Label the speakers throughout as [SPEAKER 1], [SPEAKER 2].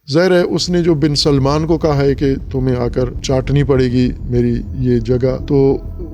[SPEAKER 1] ظاہر ہے اس نے جو بن سلمان کو کہا ہے کہ تمہیں آ کر چاٹنی پڑے گی میری یہ جگہ، تو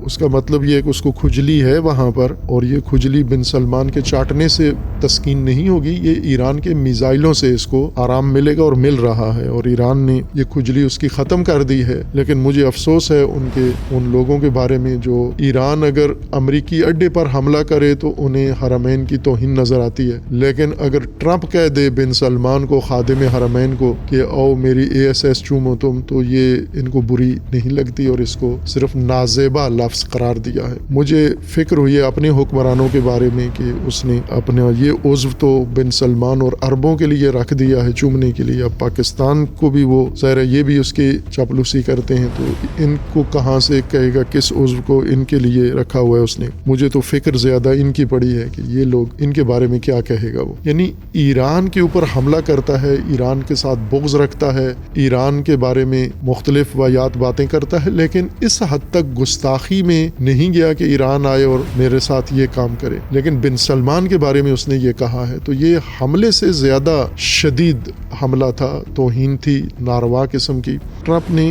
[SPEAKER 1] اس کا مطلب یہ ہے کہ اس کو کھجلی ہے وہاں پر، اور یہ کھجلی بن سلمان کے چاٹنے سے تسکین نہیں ہوگی، یہ ایران کے میزائلوں سے اس کو آرام ملے گا اور مل رہا ہے، اور ایران نے یہ کھجلی اس کی ختم کر دی ہے۔ لیکن مجھے افسوس ہے ان لوگوں کے بارے میں جو ایران اگر امریکی اڈے پر حملہ کرے تو انہیں حرمین کی توہین نظر آتی ہے، لیکن اگر ٹرمپ کہہ دے بن سلمان کو، خادم حرمین کو، کہ او میری ASS چومو تم، تو یہ ان کو بری نہیں لگتی اور اس کو صرف نازیبا لفظ قرار دیا ہے۔ مجھے فکر ہوئی ہے اپنے حکمرانوں کے بارے میں کہ اس نے اپنا یہ عضو تو بن سلمان اور عربوں کے لیے رکھ دیا ہے چومنے کے لیے، اب پاکستان کو بھی وہ ظاہر ہے یہ بھی اس کی چاپلوسی کرتے ہیں، تو ان کو کہاں سے کہے گا کس عضو کو ان کے لیے رکھا ہوا ہے اس نے۔ مجھے تو فکر زیادہ ان کی پڑی ہے کہ یہ لوگ ان کے بارے میں کیا کہے گا وہ، یعنی ایران کے اوپر حملہ کرتا ہے، ایران کے ساتھ بغض رکھتا ہے، ایران کے بارے میں مختلف واہیات باتیں کرتا ہے، لیکن اس حد تک گستاخی میں نہیں گیا کہ ایران آئے اور میرے ساتھ یہ کام کرے۔ لیکن بن سلمان کے بارے میں اس نے یہ کہا ہے، تو یہ حملے سے زیادہ شدید حملہ تھا، توہین تھی ناروا قسم کی۔ ٹرمپ نے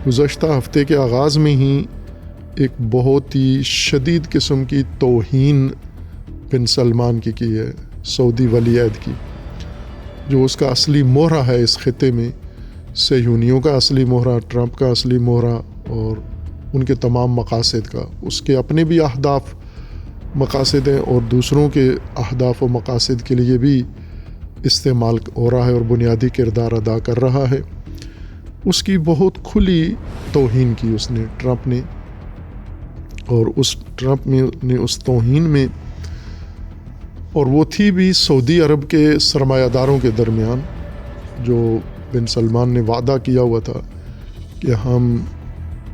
[SPEAKER 1] گزشتہ ہفتے کے آغاز میں ہی ایک بہت ہی شدید قسم کی توہین بن سلمان کی ہے، سعودی ولی عہد کی، جو اس کا اصلی مہرہ ہے اس خطے میں، صہیونیوں کا اصلی مہرہ، ٹرمپ کا اصلی مہرہ اور ان کے تمام مقاصد کا، اس کے اپنے بھی اہداف مقاصد ہیں اور دوسروں کے اہداف و مقاصد کے لیے بھی استعمال ہو رہا ہے اور بنیادی کردار ادا کر رہا ہے۔ اس کی بہت کھلی توہین کی اس نے، ٹرمپ نے، اور ٹرمپ نے اس توہین میں، اور وہ تھی بھی سعودی عرب کے سرمایہ داروں کے درمیان، جو بن سلمان نے وعدہ کیا ہوا تھا کہ ہم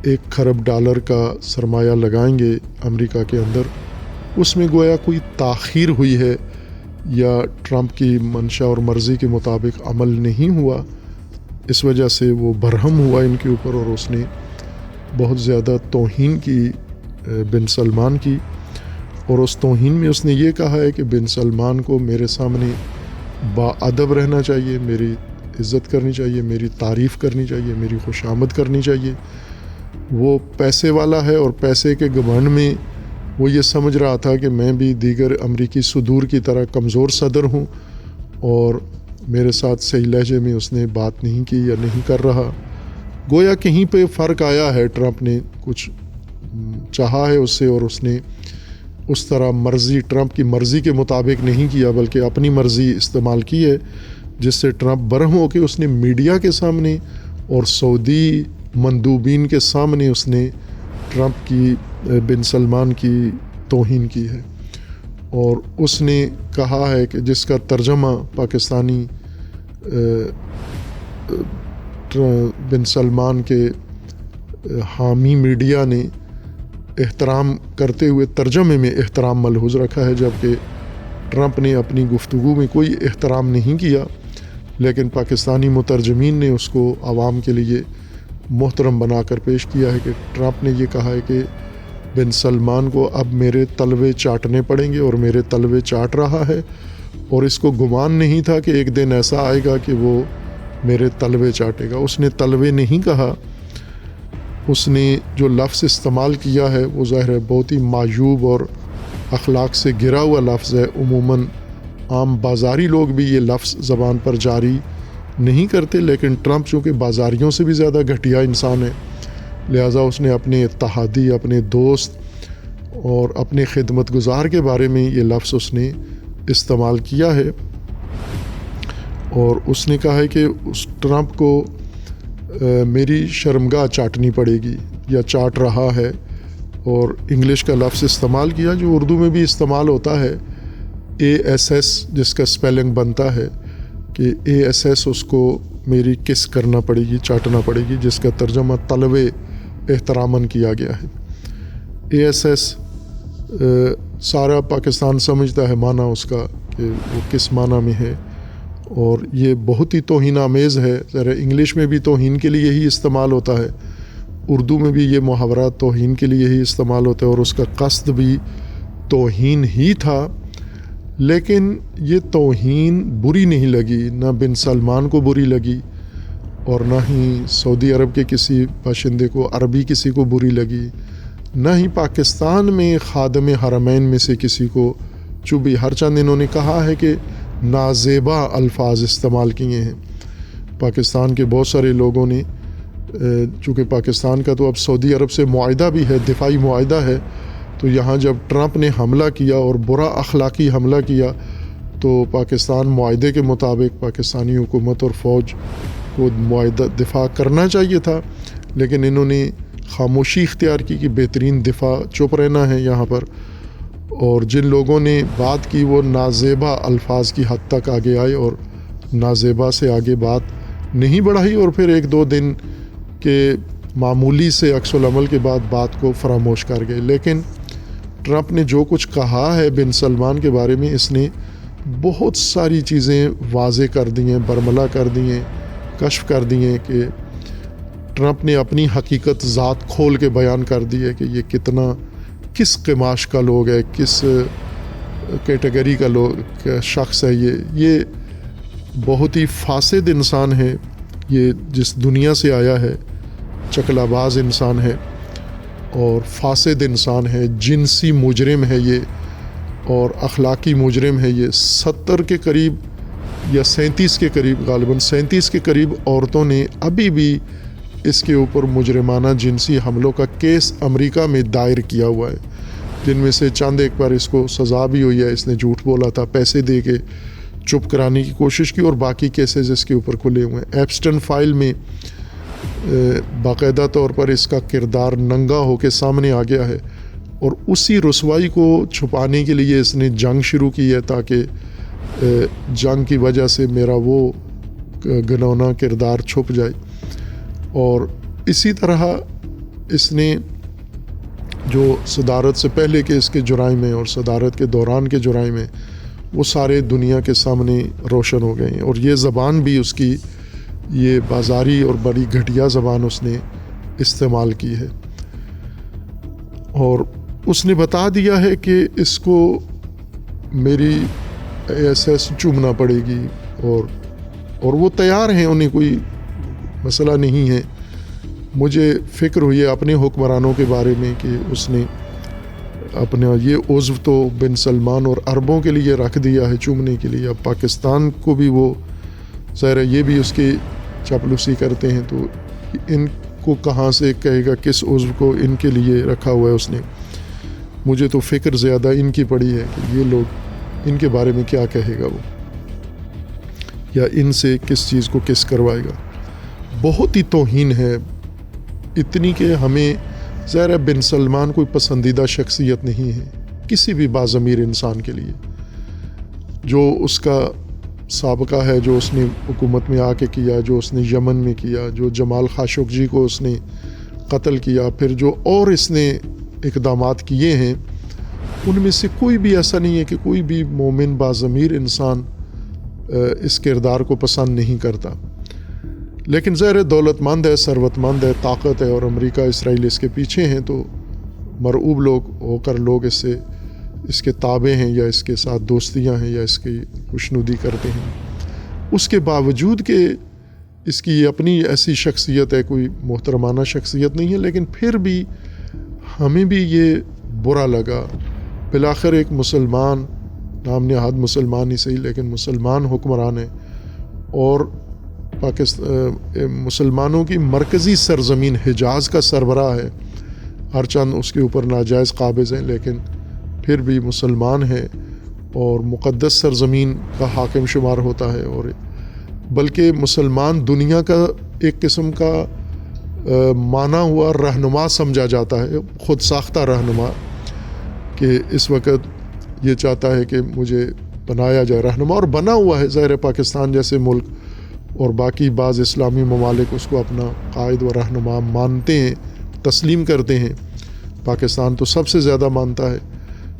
[SPEAKER 1] $1 کھرب کا سرمایہ لگائیں گے امریکہ کے اندر، اس میں گویا کوئی تاخیر ہوئی ہے یا ٹرمپ کی منشا اور مرضی کے مطابق عمل نہیں ہوا، اس وجہ سے وہ برہم ہوا ان کے اوپر اور اس نے بہت زیادہ توہین کی بن سلمان کی، اور اس توہین میں اس نے یہ کہا ہے کہ بن سلمان کو میرے سامنے باادب رہنا چاہیے، میری عزت کرنی چاہیے، میری تعریف کرنی چاہیے، میری خوشامد کرنی چاہیے۔ وہ پیسے والا ہے اور پیسے کے گھمنڈ میں وہ یہ سمجھ رہا تھا کہ میں بھی دیگر امریکی صدور کی طرح کمزور صدر ہوں، اور میرے ساتھ صحیح لہجے میں اس نے بات نہیں کی یا نہیں کر رہا۔ گویا کہیں پہ فرق آیا ہے، ٹرمپ نے کچھ چاہا ہے اس سے اور اس نے اس طرح ٹرمپ کی مرضی کے مطابق نہیں کیا بلکہ اپنی مرضی استعمال کی ہے، جس سے ٹرمپ برہم ہو کے اس نے میڈیا کے سامنے اور سعودی مندوبین کے سامنے اس نے ٹرمپ کی بن سلمان کی توہین کی ہے، اور اس نے کہا ہے کہ جس کا ترجمہ پاکستانی بن سلمان کے حامی میڈیا نے احترام کرتے ہوئے ترجمے میں احترام ملحوظ رکھا ہے، جبکہ ٹرمپ نے اپنی گفتگو میں کوئی احترام نہیں کیا، لیکن پاکستانی مترجمین نے اس کو عوام کے لیے محترم بنا کر پیش کیا ہے کہ ٹرمپ نے یہ کہا ہے کہ بن سلمان کو اب میرے تلوے چاٹنے پڑیں گے اور میرے تلوے چاٹ رہا ہے، اور اس کو گمان نہیں تھا کہ ایک دن ایسا آئے گا کہ وہ میرے تلوے چاٹے گا۔ اس نے تلوے نہیں کہا، اس نے جو لفظ استعمال کیا ہے وہ ظاہر ہے بہت ہی معیوب اور اخلاق سے گرا ہوا لفظ ہے۔ عموماً عام بازاری لوگ بھی یہ لفظ زبان پر جاری نہیں کرتے، لیکن ٹرمپ چونکہ بازاریوں سے بھی زیادہ گھٹیا انسان ہے، لہٰذا اس نے اپنے اتحادی، اپنے دوست اور اپنے خدمت گزار کے بارے میں یہ لفظ اس نے استعمال کیا ہے، اور اس نے کہا ہے کہ اس ٹرمپ کو میری شرمگاہ چاٹنی پڑے گی یا چاٹ رہا ہے، اور انگلش کا لفظ استعمال کیا جو اردو میں بھی استعمال ہوتا ہے، ASS جس کا سپیلنگ بنتا ہے کہ ASS، اس کو میری کس کرنا پڑے گی، چاٹنا پڑے گی، جس کا ترجمہ طلبے احتراماً کیا گیا ہے۔ ASS سارا پاکستان سمجھتا ہے معنی اس کا کہ وہ کس معنی میں ہے، اور یہ بہت ہی توہین آمیز ہے۔ ذرا انگلش میں بھی توہین کے لیے ہی استعمال ہوتا ہے، اردو میں بھی یہ محاورہ توہین کے لیے ہی استعمال ہوتا ہے، اور اس کا قصد بھی توہین ہی تھا، لیکن یہ توہین بری نہیں لگی، نہ بن سلمان کو بری لگی اور نہ ہی سعودی عرب کے کسی باشندے کو، عربی کسی کو بری لگی، نہ ہی پاکستان میں خادم حرمین میں سے کسی کو چبھی۔ ہر چند انہوں نے کہا ہے کہ نازیبا الفاظ استعمال کیے ہیں۔ پاکستان کے بہت سارے لوگوں نے، چونکہ پاکستان کا تو اب سعودی عرب سے معاہدہ بھی ہے، دفاعی معاہدہ ہے، تو یہاں جب ٹرمپ نے حملہ کیا اور برا اخلاقی حملہ کیا تو پاکستان معاہدے کے مطابق پاکستانی حکومت اور فوج کو معاہدہ دفاع کرنا چاہیے تھا، لیکن انہوں نے خاموشی اختیار کی کہ بہترین دفاع چپ رہنا ہے یہاں پر، اور جن لوگوں نے بات کی وہ نازیبا الفاظ کی حد تک آگے آئے اور نازیبا سے آگے بات نہیں بڑھائی، اور پھر ایک دو دن کے معمولی سے عکس العمل کے بعد بات کو فراموش کر گئے۔ لیکن ٹرمپ نے جو کچھ کہا ہے بن سلمان کے بارے میں، اس نے بہت ساری چیزیں واضح کر دی ہیں، برملا کر دی ہیں، کشف کر دی ہیں کہ ٹرمپ نے اپنی حقیقت ذات کھول کے بیان کر دی ہے کہ یہ کتنا، کس قماش کا لوگ ہے، کس کیٹیگری کا شخص ہے، یہ بہت ہی فاسد انسان ہے، یہ جس دنیا سے آیا ہے چکلا باز انسان ہے اور فاسد انسان ہے، جنسی مجرم ہے یہ اور اخلاقی مجرم ہے یہ۔ 70 کے قریب یا 37 کے قریب، غالباً 37 کے قریب عورتوں نے ابھی بھی اس کے اوپر مجرمانہ جنسی حملوں کا کیس امریکہ میں دائر کیا ہوا ہے، جن میں سے چند ایک بار اس کو سزا بھی ہوئی ہے، اس نے جھوٹ بولا تھا، پیسے دے کے چپ کرانے کی کوشش کی، اور باقی کیسز اس کے اوپر کھلے ہوئے ہیں۔ ایپسٹن فائل میں باقاعدہ طور پر اس کا کردار ننگا ہو کے سامنے آ گیا ہے، اور اسی رسوائی کو چھپانے کے لیے اس نے جنگ شروع کی ہے تاکہ جنگ کی وجہ سے میرا وہ گنونا کردار چھپ جائے۔ اور اسی طرح اس نے جو صدارت سے پہلے کے اس کے جرائم ہیں اور صدارت کے دوران کے جرائم ہیں وہ سارے دنیا کے سامنے روشن ہو گئے ہیں، اور یہ زبان بھی اس کی، یہ بازاری اور بڑی گھٹیا زبان اس نے استعمال کی ہے، اور اس نے بتا دیا ہے کہ اس کو میری ایس چومنا پڑے گی، اور وہ تیار ہیں، انہیں کوئی مسئلہ نہیں ہے۔ مجھے فکر ہوئی ہے اپنے حکمرانوں کے بارے میں کہ اس نے اپنا یہ عضو تو بن سلمان اور عربوں کے لیے رکھ دیا ہے چومنے کے لیے، اب پاکستان کو بھی وہ ظاہر ہے یہ بھی اس کی چاپلوسی کرتے ہیں، تو ان کو کہاں سے کہے گا کس عضو کو ان کے لیے رکھا ہوا ہے اس نے۔ مجھے تو فکر زیادہ ان کی پڑی ہے کہ یہ لوگ ان کے بارے میں کیا کہے گا وہ، یا ان سے کس چیز کو کس کروائے گا۔ بہت ہی توہین ہے، اتنی کہ ہمیں ظاہر ہے بن سلمان کوئی پسندیدہ شخصیت نہیں ہے کسی بھی باضمیر انسان کے لیے۔ جو اس کا سابقہ ہے، جو اس نے حکومت میں آ کے کیا، جو اس نے یمن میں کیا، جو جمال خاشقجی کو اس نے قتل کیا، پھر جو اور اس نے اقدامات کیے ہیں، ان میں سے کوئی بھی ایسا نہیں ہے کہ کوئی بھی مومن باضمیر انسان اس کردار کو پسند نہیں کرتا۔ لیکن ظاہر دولت مند ہے، ثروت مند ہے، طاقت ہے، اور امریکہ اسرائیل اس کے پیچھے ہیں، تو مرعوب لوگ ہو کر لوگ اس کے تابع ہیں یا اس کے ساتھ دوستیاں ہیں یا اس کی خوشنودی کرتے ہیں۔ اس کے باوجود کہ اس کی اپنی ایسی شخصیت ہے، کوئی محترمانہ شخصیت نہیں ہے، لیکن پھر بھی ہمیں بھی یہ برا لگا۔ بالآخر ایک مسلمان، نام نہاد مسلمان ہی صحیح لیکن مسلمان حکمران ہے، اور مسلمانوں کی مرکزی سرزمین حجاز کا سربراہ ہے، ہر چند اس کے اوپر ناجائز قابض ہیں لیکن پھر بھی مسلمان ہے اور مقدس سرزمین کا حاکم شمار ہوتا ہے، اور بلکہ مسلمان دنیا کا ایک قسم کا مانا ہوا رہنما سمجھا جاتا ہے، خود ساختہ رہنما، کہ اس وقت یہ چاہتا ہے کہ مجھے بنایا جائے رہنما، اور بنا ہوا ہے۔ ظاہر پاکستان جیسے ملک اور باقی بعض اسلامی ممالک اس کو اپنا قائد و رہنما مانتے ہیں، تسلیم کرتے ہیں، پاکستان تو سب سے زیادہ مانتا ہے،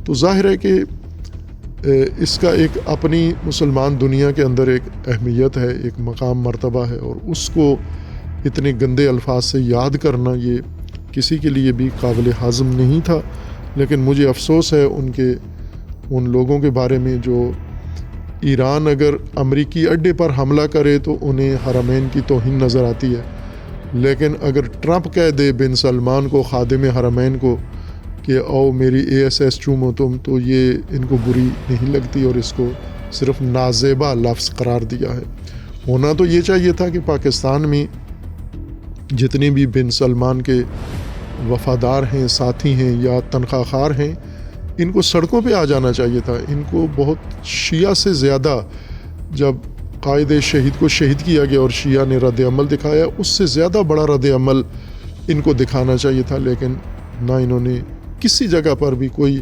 [SPEAKER 1] تو ظاہر ہے کہ اس کا ایک اپنی مسلمان دنیا کے اندر ایک اہمیت ہے، ایک مقام مرتبہ ہے، اور اس کو اتنے گندے الفاظ سے یاد کرنا یہ کسی کے لیے بھی قابل ہضم نہیں تھا۔ لیکن مجھے افسوس ہے ان لوگوں کے بارے میں جو ایران اگر امریکی اڈے پر حملہ کرے تو انہیں حرمین کی توہین نظر آتی ہے، لیکن اگر ٹرمپ کہہ دے بن سلمان کو، خادم حرمین کو، کہ او میری ASS چومو تم، تو یہ ان کو بری نہیں لگتی اور اس کو صرف نازیبا لفظ قرار دیا ہے۔ ہونا تو یہ چاہیے تھا کہ پاکستان میں جتنے بھی بن سلمان کے وفادار ہیں، ساتھی ہیں یا تنخواہ خار ہیں، ان کو سڑکوں پہ آ جانا چاہیے تھا۔ ان کو بہت شیعہ سے زیادہ، جب قائد شہید کو شہید کیا گیا اور شیعہ نے رد عمل دکھایا، اس سے زیادہ بڑا رد عمل ان کو دکھانا چاہیے تھا، لیکن نہ انہوں نے کسی جگہ پر بھی کوئی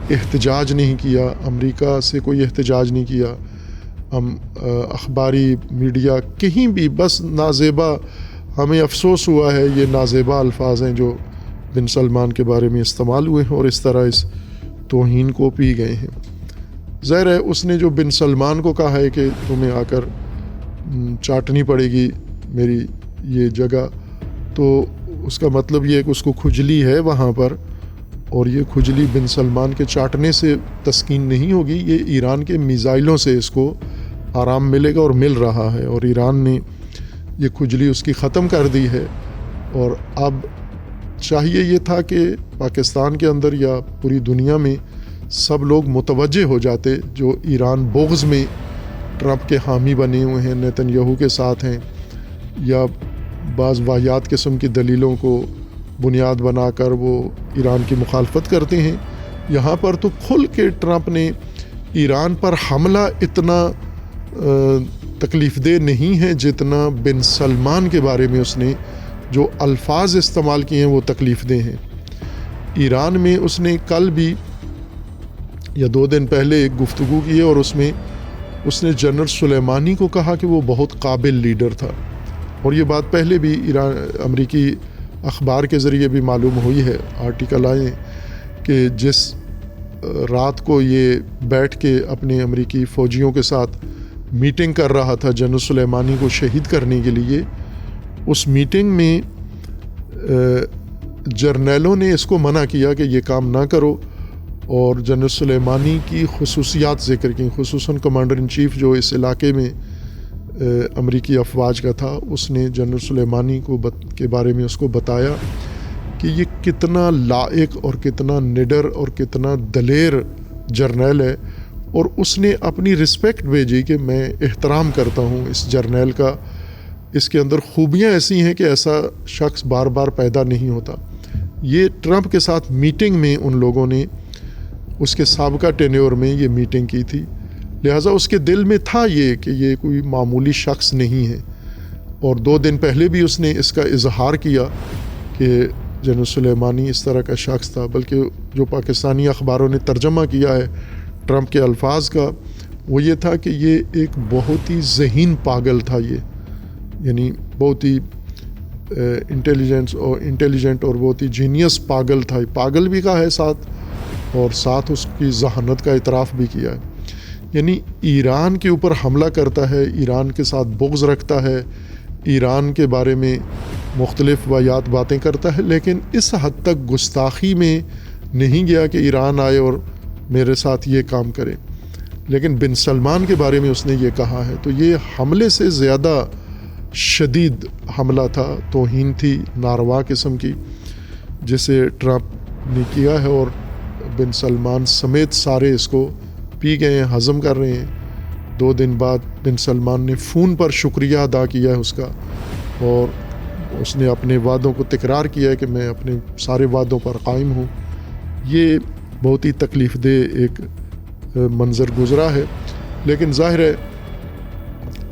[SPEAKER 1] احتجاج نہیں کیا، امریکہ سے کوئی احتجاج نہیں کیا، اخباری میڈیا کہیں بھی، بس نازیبا، ہمیں افسوس ہوا ہے یہ نازیبا الفاظ ہیں جو بن سلمان کے بارے میں استعمال ہوئے ہیں اور اس طرح اس توہین کو پی گئے ہیں۔ ظاہر ہے اس نے جو بن سلمان کو کہا ہے کہ تمہیں آ کر چاٹنی پڑے گی میری یہ جگہ، تو اس کا مطلب یہ ہے کہ اس کو کھجلی ہے وہاں پر، اور یہ کھجلی بن سلمان کے چاٹنے سے تسکین نہیں ہوگی، یہ ایران کے میزائلوں سے اس کو آرام ملے گا اور مل رہا ہے، اور ایران نے یہ کھجلی اس کی ختم کر دی ہے۔ اور اب چاہیے یہ تھا کہ پاکستان کے اندر یا پوری دنیا میں سب لوگ متوجہ ہو جاتے جو ایران بغض میں ٹرمپ کے حامی بنے ہوئے ہیں، نیتن یاہو کے ساتھ ہیں، یا بعض واہیات قسم کی دلیلوں کو بنیاد بنا کر وہ ایران کی مخالفت کرتے ہیں۔ یہاں پر تو کھل کے ٹرمپ نے ایران پر حملہ اتنا تکلیف دہ نہیں ہے جتنا بن سلمان کے بارے میں اس نے جو الفاظ استعمال کیے ہیں وہ تکلیف دہ ہیں۔ ایران میں اس نے کل بھی یا 2 دن پہلے ایک گفتگو کی ہے، اور اس میں اس نے جنرل سلیمانی کو کہا کہ وہ بہت قابل لیڈر تھا، اور یہ بات پہلے بھی امریکی اخبار کے ذریعے بھی معلوم ہوئی ہے، آرٹیکل آئے کہ جس رات کو یہ بیٹھ کے اپنے امریکی فوجیوں کے ساتھ میٹنگ کر رہا تھا جنرل سلیمانی کو شہید کرنے کے لیے، اس میٹنگ میں جرنیلوں نے اس کو منع کیا کہ یہ کام نہ کرو، اور جنرل سلیمانی کی خصوصیات ذکر کی، خصوصاً کمانڈر ان چیف جو اس علاقے میں امریکی افواج کا تھا، اس نے جنرل سلیمانی کے بارے میں اس کو بتایا کہ یہ کتنا لائق اور کتنا نڈر اور کتنا دلیر جرنیل ہے، اور اس نے اپنی رسپیکٹ بھیجی کہ میں احترام کرتا ہوں اس جرنیل کا، اس کے اندر خوبیاں ایسی ہیں کہ ایسا شخص بار بار پیدا نہیں ہوتا۔ یہ ٹرمپ کے ساتھ میٹنگ میں ان لوگوں نے اس کے سابقہ ٹینیور میں یہ میٹنگ کی تھی، لہٰذا اس کے دل میں تھا یہ کہ یہ کوئی معمولی شخص نہیں ہے، اور 2 دن پہلے بھی اس نے اس کا اظہار کیا کہ جنرل سلیمانی اس طرح کا شخص تھا، بلکہ جو پاکستانی اخباروں نے ترجمہ کیا ہے ٹرمپ کے الفاظ کا وہ یہ تھا کہ یہ ایک بہت ہی ذہین پاگل تھا، یہ یعنی بہت ہی انٹیلیجنٹ اور بہت ہی جینیس پاگل تھا، پاگل بھی کہا ہے ساتھ، اور ساتھ اس کی ذہانت کا اعتراف بھی کیا ہے۔ یعنی ایران کے اوپر حملہ کرتا ہے، ایران کے ساتھ بغض رکھتا ہے، ایران کے بارے میں مختلف واہیات باتیں کرتا ہے، لیکن اس حد تک گستاخی میں نہیں گیا کہ ایران آئے اور میرے ساتھ یہ کام کرے، لیکن بن سلمان کے بارے میں اس نے یہ کہا ہے، تو یہ حملے سے زیادہ شدید حملہ تھا، توہین تھی ناروا قسم کی جسے ٹرمپ نے کیا ہے، اور بن سلمان سمیت سارے اس کو پی گئے ہیں، ہضم کر رہے ہیں۔ 2 دن بعد بن سلمان نے فون پر شکریہ ادا کیا ہے اس کا، اور اس نے اپنے وعدوں کو تکرار کیا ہے کہ میں اپنے سارے وعدوں پر قائم ہوں۔ یہ بہت ہی تکلیف دہ ایک منظر گزرا ہے، لیکن ظاہر ہے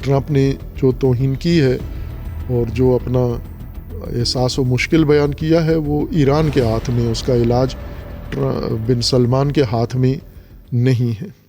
[SPEAKER 1] ٹرمپ نے جو توہین کی ہے اور جو اپنا احساس و مشکل بیان کیا ہے وہ ایران کے ہاتھ میں، اس کا علاج بن سلمان کے ہاتھ میں نہیں ہے۔